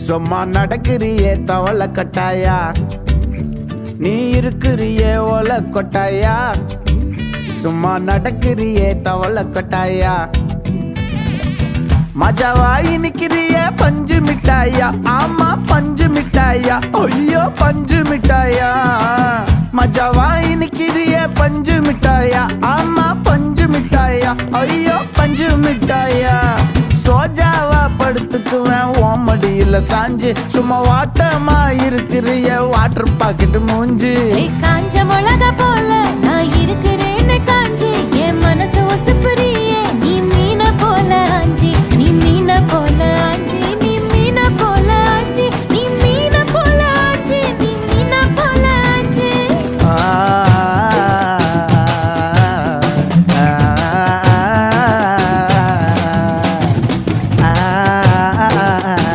சும்மா நடக்கிறியே தவளை கட்டாயா, நீ இருக்கிறியே ஓலை கொட்டாயா. சும்மா நடக்கிறியே தவளை கொட்டாயா. மஜாவாய் நிக்கிறியே பஞ்சு மிட்டாயா, ஆமா பஞ்சு மிட்டாயா, ஐயோ பஞ்சு மிட்டாயா. மஜாவாய் நிக்கிறியே பஞ்சு மிட்டாயா, ஆமா பஞ்சு மிட்டாயா, ஐயோ பஞ்சு மிட்டாயா. சோஜாவா படுத்துக்குவேன் ஓமடியில சாஞ்சு, சும்மா வாட்டமா இருக்கிறிய வாட்டர் பாக்கெட் மூஞ்சி. காஞ்ச மிளகா போல நான் இருக்கிறேன்னு காஞ்சி, என் மனசு ஒசுப்புறியே நீ மீன போல ஆஞ்சி, நீ மீன போல ஆஞ்சி.